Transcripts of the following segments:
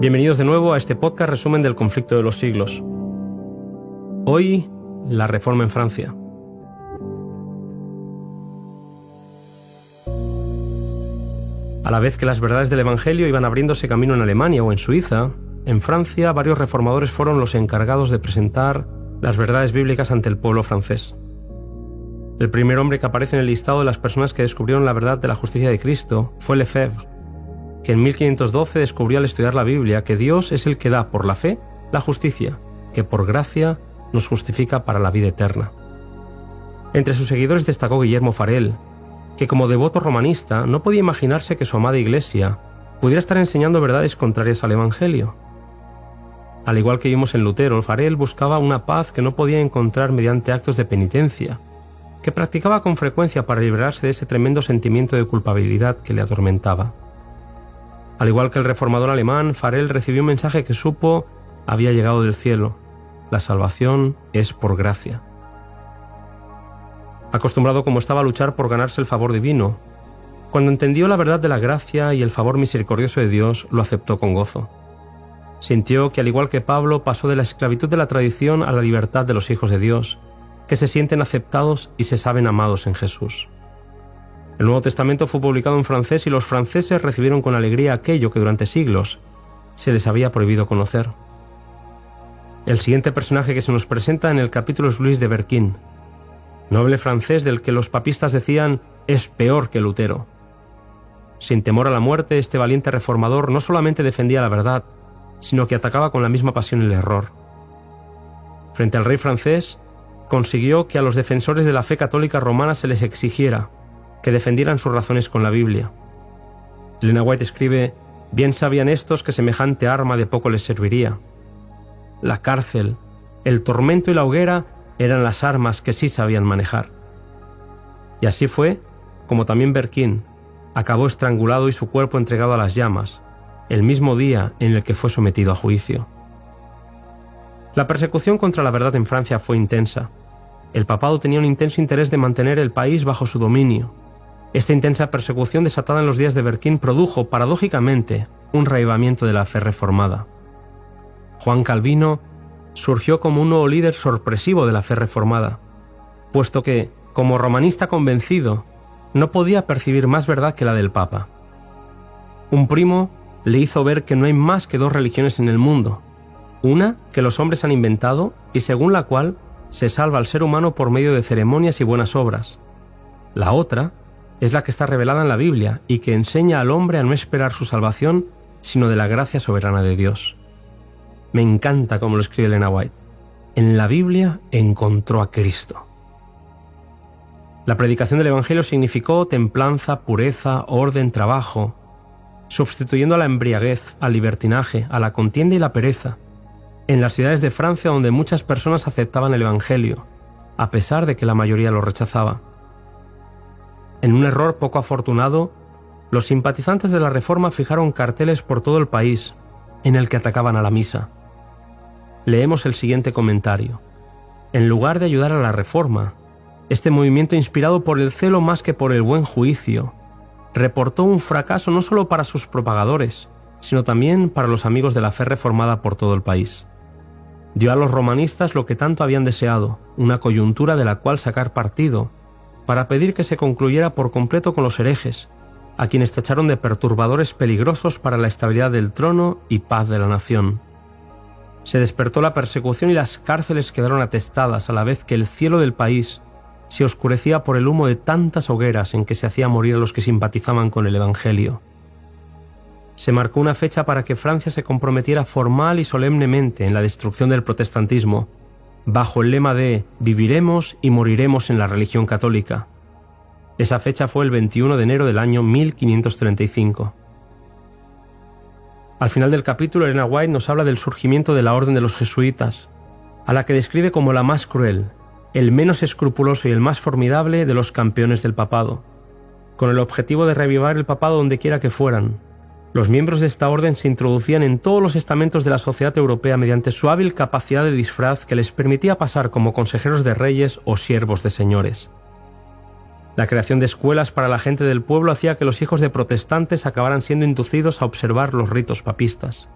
Bienvenidos de nuevo a este podcast resumen del conflicto de los siglos. Hoy, la Reforma en Francia. A la vez que las verdades del Evangelio iban abriéndose camino en Alemania o en Suiza, en Francia varios reformadores fueron los encargados de presentar las verdades bíblicas ante el pueblo francés. El primer hombre que aparece en el listado de las personas que descubrieron la verdad de la justicia de Cristo fue Lefebvre, que en 1512 descubrió al estudiar la Biblia que Dios es el que da por la fe la justicia, que por gracia nos justifica para la vida eterna. Entre sus seguidores destacó Guillermo Farel, que como devoto romanista no podía imaginarse que su amada Iglesia pudiera estar enseñando verdades contrarias al Evangelio. Al igual que vimos en Lutero, Farel buscaba una paz que no podía encontrar mediante actos de penitencia, que practicaba con frecuencia para librarse de ese tremendo sentimiento de culpabilidad que le atormentaba. Al igual que el reformador alemán, Farel recibió un mensaje que supo había llegado del cielo: la salvación es por gracia. Acostumbrado como estaba a luchar por ganarse el favor divino, cuando entendió la verdad de la gracia y el favor misericordioso de Dios, lo aceptó con gozo. Sintió que, al igual que Pablo, pasó de la esclavitud de la tradición a la libertad de los hijos de Dios, que se sienten aceptados y se saben amados en Jesús. El Nuevo Testamento fue publicado en francés y los franceses recibieron con alegría aquello que durante siglos se les había prohibido conocer. El siguiente personaje que se nos presenta en el capítulo es Luis de Berquin, noble francés del que los papistas decían es peor que Lutero. Sin temor a la muerte, este valiente reformador no solamente defendía la verdad, sino que atacaba con la misma pasión el error. Frente al rey francés, consiguió que a los defensores de la fe católica romana se les exigiera que defendieran sus razones con la Biblia. Elena White escribe: bien sabían estos que semejante arma de poco les serviría. La cárcel, el tormento y la hoguera eran las armas que sí sabían manejar. Y así fue como también Berquin acabó estrangulado y su cuerpo entregado a las llamas, el mismo día en el que fue sometido a juicio. La persecución contra la verdad en Francia fue intensa. El papado tenía un intenso interés de mantener el país bajo su dominio. Esta intensa persecución desatada en los días de Berquin produjo, paradójicamente, un reavivamiento de la fe reformada. Juan Calvino surgió como un nuevo líder sorpresivo de la fe reformada, puesto que, como romanista convencido, no podía percibir más verdad que la del Papa. Un primo le hizo ver que no hay más que dos religiones en el mundo, una que los hombres han inventado y según la cual se salva al ser humano por medio de ceremonias y buenas obras. La otra es la que está revelada en la Biblia y que enseña al hombre a no esperar su salvación, sino de la gracia soberana de Dios. Me encanta cómo lo escribe Elena White. En la Biblia encontró a Cristo. La predicación del Evangelio significó templanza, pureza, orden, trabajo, sustituyendo a la embriaguez, al libertinaje, a la contienda y la pereza, en las ciudades de Francia donde muchas personas aceptaban el Evangelio, a pesar de que la mayoría lo rechazaba. En un error poco afortunado, los simpatizantes de la Reforma fijaron carteles por todo el país en el que atacaban a la misa. Leemos el siguiente comentario. En lugar de ayudar a la Reforma, este movimiento, inspirado por el celo más que por el buen juicio, reportó un fracaso no solo para sus propagadores, sino también para los amigos de la fe reformada por todo el país. Dio a los romanistas lo que tanto habían deseado, una coyuntura de la cual sacar partido, para pedir que se concluyera por completo con los herejes, a quienes tacharon de perturbadores peligrosos para la estabilidad del trono y paz de la nación. Se despertó la persecución y las cárceles quedaron atestadas a la vez que el cielo del país se oscurecía por el humo de tantas hogueras en que se hacía morir a los que simpatizaban con el Evangelio. Se marcó una fecha para que Francia se comprometiera formal y solemnemente en la destrucción del protestantismo, bajo el lema de «Viviremos y moriremos en la religión católica». Esa fecha fue el 21 de enero del año 1535. Al final del capítulo, Elena White nos habla del surgimiento de la Orden de los Jesuitas, a la que describe como la más cruel, el menos escrupuloso y el más formidable de los campeones del papado, con el objetivo de reavivar el papado donde quiera que fueran. Los miembros de esta orden se introducían en todos los estamentos de la sociedad europea mediante su hábil capacidad de disfraz que les permitía pasar como consejeros de reyes o siervos de señores. La creación de escuelas para la gente del pueblo hacía que los hijos de protestantes acabaran siendo inducidos a observar los ritos papistas.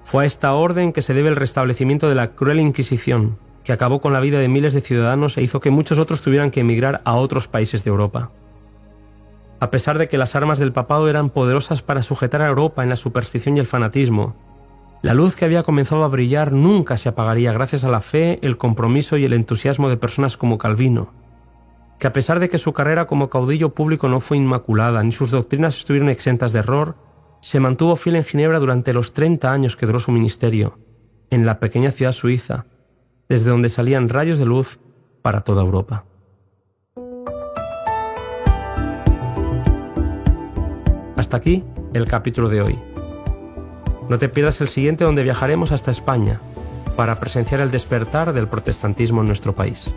Fue a esta orden que se debe el restablecimiento de la cruel Inquisición, que acabó con la vida de miles de ciudadanos e hizo que muchos otros tuvieran que emigrar a otros países de Europa. A pesar de que las armas del papado eran poderosas para sujetar a Europa en la superstición y el fanatismo, la luz que había comenzado a brillar nunca se apagaría gracias a la fe, el compromiso y el entusiasmo de personas como Calvino, que a pesar de que su carrera como caudillo público no fue inmaculada ni sus doctrinas estuvieron exentas de error, se mantuvo fiel en Ginebra durante los 30 años que duró su ministerio, en la pequeña ciudad suiza, desde donde salían rayos de luz para toda Europa. Hasta aquí el capítulo de hoy. No te pierdas el siguiente, donde viajaremos hasta España para presenciar el despertar del protestantismo en nuestro país.